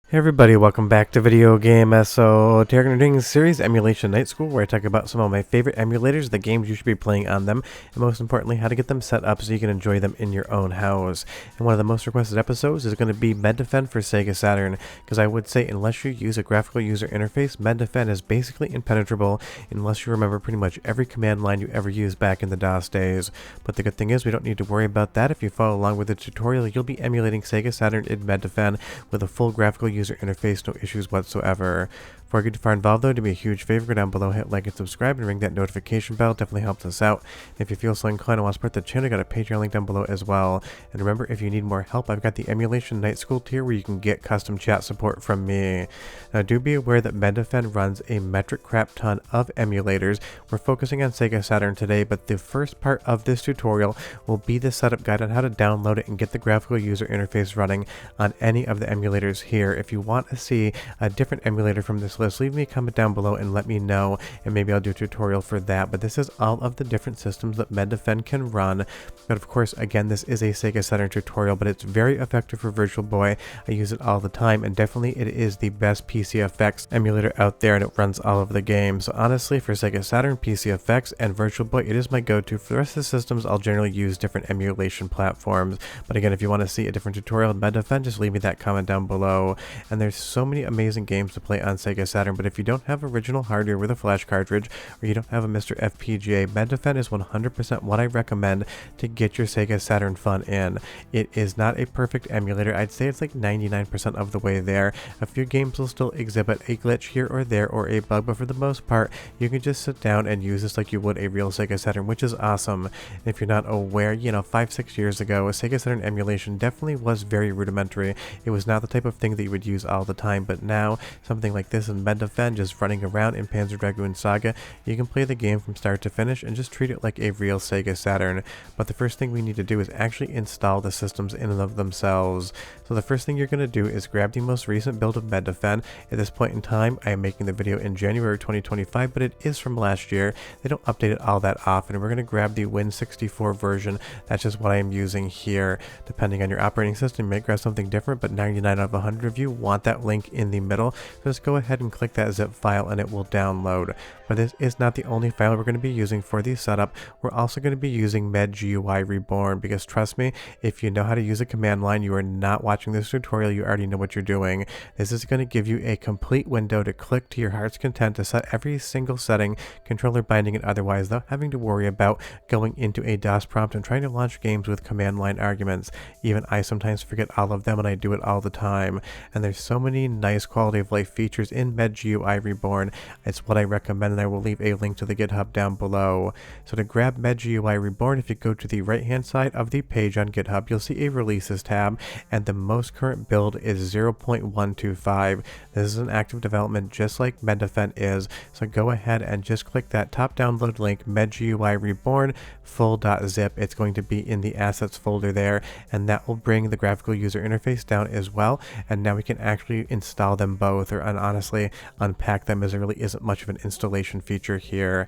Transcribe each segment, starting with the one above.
Hey everybody, welcome back to Video Game SO. Today we're going to be doing a series, Emulation Night School, where I talk about some of my favorite emulators, the games you should be playing on them, and most importantly, how to get them set up so you can enjoy them in your own house. And one of the most requested episodes is going to be Mednafen for Sega Saturn, because I would say unless you use a graphical user interface, Mednafen is basically impenetrable unless you remember pretty much every command line you ever used back in the DOS days. But the good thing is we don't need to worry about that. If you follow along with the tutorial, you'll be emulating Sega Saturn in Mednafen with a full graphical user interface, no issues whatsoever. Before I get too far involved though, do me a huge favor, go down below, hit like and subscribe, and ring that notification bell. Definitely helps us out. And if you feel so inclined and want to support the channel, I got a Patreon link down below as well. And remember, if you need more help, I've got the Emulation Night School tier where you can get custom chat support from me. Now do be aware that Mednafen runs a metric crap ton of emulators. We're focusing on Sega Saturn today, but the first part of this tutorial will be the setup guide on how to download it and get the graphical user interface running on any of the emulators here. If you want to see a different emulator from this list, leave me a comment down below and let me know, and maybe I'll do a tutorial for that. But this is all of the different systems that Mednafen can run. But of course, again, this is a Sega Saturn tutorial, but it's very effective for Virtual Boy. I use it all the time, and definitely it is the best PCFX emulator out there, and it runs all of the games. So honestly, for Sega Saturn, PCFX, and Virtual Boy, it is my go-to. For the rest of the systems, I'll generally use different emulation platforms. But again, if you want to see a different tutorial in Mednafen, just leave me that comment down below. And there's so many amazing games to play on Sega Saturn, but if you don't have original hardware with a flash cartridge, or you don't have a MiSTer FPGA, Mednafen is 100% what I recommend to get your Sega Saturn fun in. It is not a perfect emulator. I'd say it's like 99% of the way there. A few games will still exhibit a glitch here or there or a bug, but for the most part, you can just sit down and use this like you would a real Sega Saturn, which is awesome. And if you're not aware, 5-6 years ago, a Sega Saturn emulation definitely was very rudimentary. It was not the type of thing that you would use all the time, but now something like this in Mednafen, just running around in Panzer Dragoon Saga, you can play the game from start to finish and just treat it like a real Sega Saturn. But the first thing we need to do is actually install the systems in and of themselves. So the first thing you're going to do is grab the most recent build of Mednafen. At this point in time, I am making the video in January 2025, but it is from last year. They don't update it all that often. We're going to grab the Win64 version. That's just what I am using here. Depending on your operating system, you may grab something different, but 99 out of 100 of you want that link in the middle. So just go ahead and click that zip file and it will download. But this is not the only file we're going to be using for the setup. We're also going to be using MedGUI Reborn, because trust me, if you know how to use a command line, you are not watching this tutorial, you already know what you're doing. This is going to give you a complete window to click to your heart's content to set every single setting, controller binding and otherwise, without having to worry about going into a DOS prompt and trying to launch games with command line arguments. Even I sometimes forget all of them, and I do it all the time. And there's so many nice quality of life features in MedGUI Reborn. It's what I recommend, and I will leave a link to the GitHub down below. So to grab MedGUI Reborn, if you go to the right hand side of the page on GitHub, you'll see a releases tab, and the most current build is 0.125. This is an active development just like Mednafen is, so go ahead and just click that top download link, MedGUI Reborn full.zip. It's going to be in the assets folder there, and that will bring the graphical user interface down as well. And now we can actually install them both, or honestly unpack them, as there really isn't much of an installation feature here.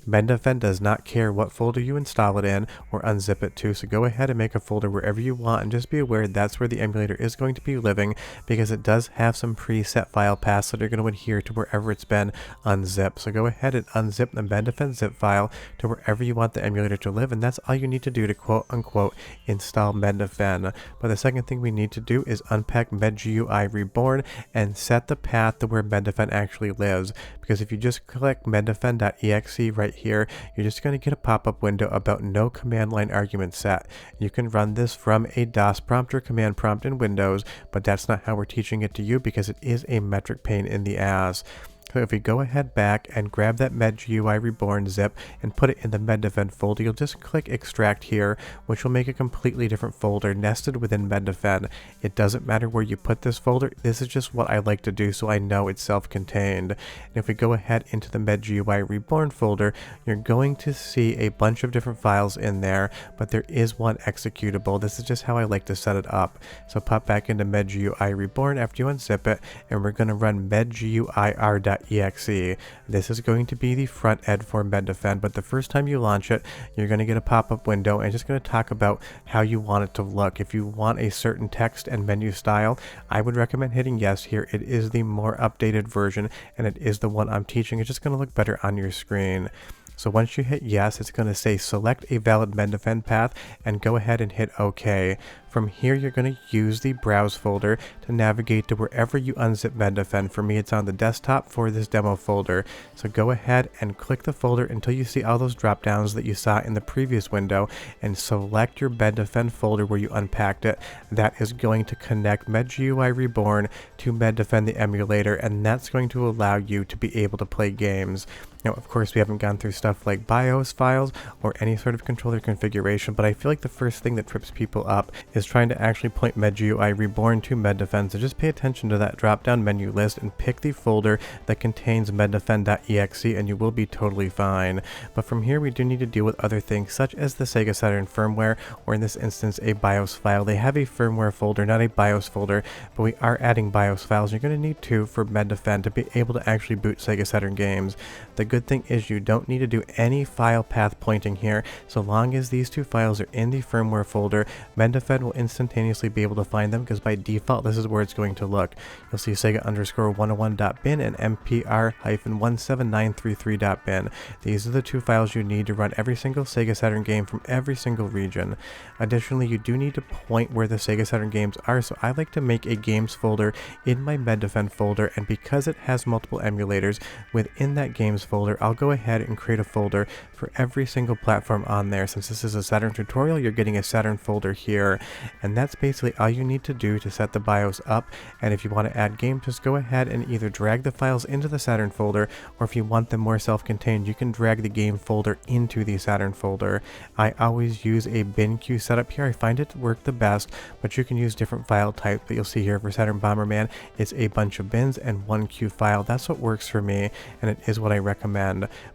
Mednafen does not care what folder you install it in or unzip it to, so go ahead and make a folder wherever you want, and just be aware that's where the emulator is going to be living, because it does have some preset file paths that are going to adhere to wherever it's been unzipped. So go ahead and unzip the Mednafen zip file to wherever you want the emulator to live, and that's all you need to do to quote unquote install Mednafen. But the second thing we need to do is unpack MedGUI Reborn and set the path to where Mednafen actually lives, because if you just click mednafen.exe right here, you're just going to get a pop-up window about no command line argument set. You can run this from a DOS prompt or command prompt in Windows, but that's not how we're teaching it to you, because it is a metric pain in the ass. So if we go ahead back and grab that MedGUI Reborn zip and put it in the Mednafen folder, you'll just click extract here, which will make a completely different folder nested within Mednafen. It doesn't matter where you put this folder, this is just what I like to do so I know it's self-contained. And if we go ahead into the MedGUI Reborn folder, you're going to see a bunch of different files in there, but there is one executable. This is just how I like to set it up. So pop back into MedGUI Reborn after you unzip it, and we're going to run medguir.exe Mednafen.exe. This is going to be the front end for Mednafen, but the first time you launch it, you're going to get a pop-up window and it's just going to talk about how you want it to look. If you want a certain text and menu style, I would recommend hitting yes here. It is the more updated version and it is the one I'm teaching. It's just going to look better on your screen. So once you hit yes, it's going to say select a valid Mednafen path and go ahead and hit OK. From here, you're going to use the browse folder to navigate to wherever you unzip Mednafen. For me, it's on the desktop for this demo folder. So go ahead and click the folder until you see all those drop downs that you saw in the previous window and select your Mednafen folder where you unpacked it. That is going to connect MedGUI Reborn to Mednafen the emulator, and that's going to allow you to be able to play games. Now, of course, we haven't gone through stuff like BIOS files or any sort of controller configuration, but I feel like the first thing that trips people up is trying to actually point MedGUI Reborn to Mednafen. So just pay attention to that drop-down menu list and pick the folder that contains Mednafen.exe and you will be totally fine. But from here, we do need to deal with other things such as the Sega Saturn firmware, or in this instance, a BIOS file. They have a firmware folder, not a BIOS folder, but we are adding BIOS files. You're going to need two for Mednafen to be able to actually boot Sega Saturn games. The good thing is you don't need to do any file path pointing here. So long as these two files are in the firmware folder, Mednafen will instantaneously be able to find them, because by default this is where it's going to look. You'll see Sega_101.bin and MPR-17933.bin. These are the two files you need to run every single Sega Saturn game from every single region. Additionally, you do need to point where the Sega Saturn games are, so I like to make a games folder in my Mednafen folder, and because it has multiple emulators within that games folder, I'll go ahead and create a folder for every single platform on there. Since this is a Saturn tutorial, you're getting a Saturn folder here, and that's basically all you need to do to set the BIOS up. And if you want to add games, just go ahead and either drag the files into the Saturn folder, or if you want them more self-contained, you can drag the game folder into the Saturn folder. I always use a bin queue setup here. I find it to work the best, but you can use different file types. But you'll see here for Saturn Bomberman, it's a bunch of bins and one queue file. That's what works for me, and it is what I recommend.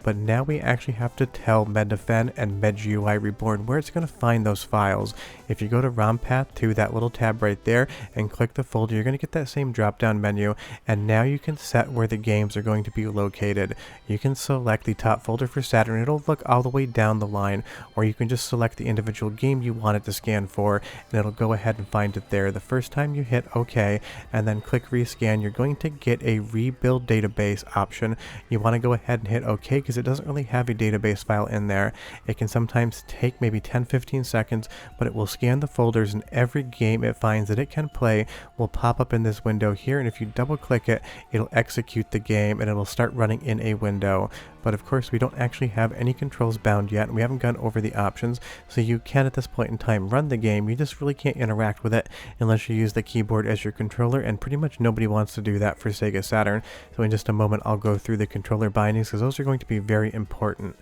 But now we actually have to tell Mednafen and MedGUI Reborn where it's going to find those files. If you go to ROM path to that little tab right there and click the folder, you're going to get that same drop down menu, and now you can set where the games are going to be located. You can select the top folder for Saturn. It'll look all the way down the line, or you can just select the individual game you want it to scan for and it'll go ahead and find it there. The first time you hit OK and then click rescan, you're going to get a rebuild database option. You want to go ahead and hit OK because it doesn't really have a database file in there. It can sometimes take maybe 10-15 seconds, but it will scan the folders, and every game it finds that it can play will pop up in this window here, and if you double click it, it'll execute the game and it'll start running in a window. But of course, we don't actually have any controls bound yet, and we haven't gone over the options, so you can at this point in time run the game. You just really can't interact with it unless you use the keyboard as your controller, and pretty much nobody wants to do that for Sega Saturn. So in just a moment, I'll go through the controller bindings because those are going to be very important.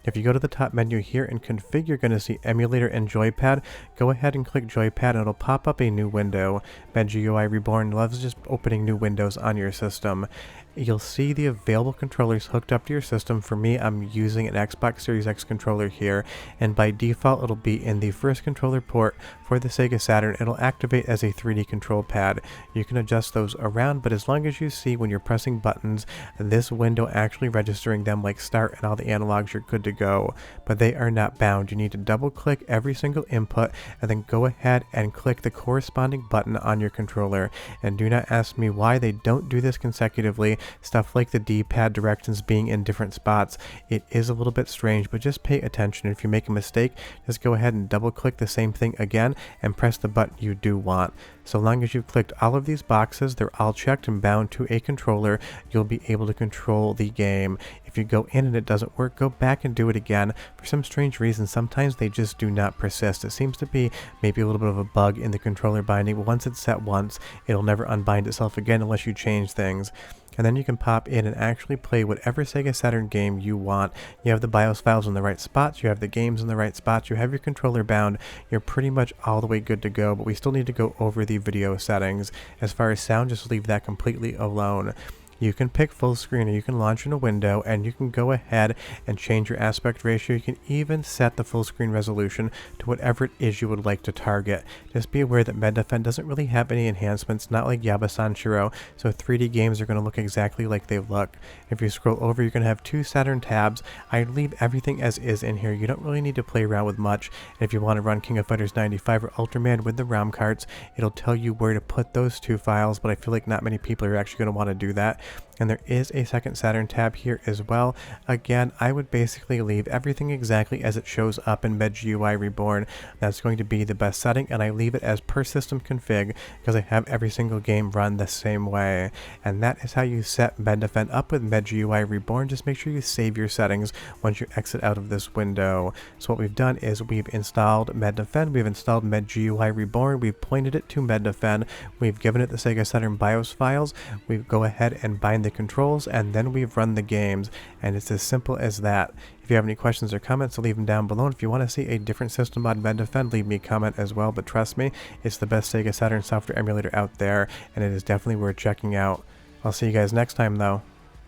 If you go to the top menu here and config, you're going to see emulator and joypad. Go ahead and click joypad and it'll pop up a new window. MedGUI Reborn loves just opening new windows on your system. You'll see the available controllers hooked up to your system. For me, I'm using an Xbox Series X controller here, and by default it'll be in the first controller port for the Sega Saturn. It'll activate as a 3D control pad. You can adjust those around, but as long as you see when you're pressing buttons this window actually registering them like start and all the analogs, you're good to go. But they are not bound. You need to double click every single input and then go ahead and click the corresponding button on your controller. And do not ask me why they don't do this consecutively. Stuff like the D-pad directions being in different spots, it is a little bit strange, but just pay attention. If you make a mistake, just go ahead and double click the same thing again and press the button you do want. So long as you've clicked all of these boxes, they're all checked and bound to a controller, you'll be able to control the game. If you go in and it doesn't work, go back and do it again. For some strange reason, sometimes they just do not persist. It seems to be maybe a little bit of a bug in the controller binding, but once it's set once, it'll never unbind itself again unless you change things. And then you can pop in and actually play whatever Sega Saturn game you want. You have the BIOS files in the right spots, you have the games in the right spots, you have your controller bound, you're pretty much all the way good to go, but we still need to go over the video settings. As far as sound, just leave that completely alone. you can pick full screen, or you can launch in a window, and you can go ahead and change your aspect ratio. You can even set the full screen resolution to whatever it is you would like to target. Just be aware that Mednafen doesn't really have any enhancements, not like Yabasanshiro, so 3D games are going to look exactly like they look. If you scroll over, you're going to have 2 Saturn tabs. I leave everything as is in here. You don't really need to play around with much. And if you want to run King of Fighters 95 or Ultraman with the ROM carts, it'll tell you where to put those 2 files, but I feel like not many people are actually going to want to do that. And there is a second Saturn tab here as well. Again, I would basically leave everything exactly as it shows up in MedGUI Reborn. That's going to be the best setting, and I leave it as per system config because I have every single game run the same way. And that is how you set Mednafen up with MedGUI Reborn. Just make sure you save your settings once you exit out of this window. So what we've done is we've installed Mednafen, we've installed MedGUI Reborn, we've pointed it to Mednafen, we've given it the Sega Saturn BIOS files, we go ahead and bind the controls, and then we've run the games, and it's as simple as that. If you have any questions or comments, leave them down below. And if you want to see a different system on Mednafen, leave me a comment as well. But trust me, it's the best Sega Saturn software emulator out there, and it is definitely worth checking out. I'll see you guys next time though.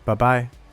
Bye bye.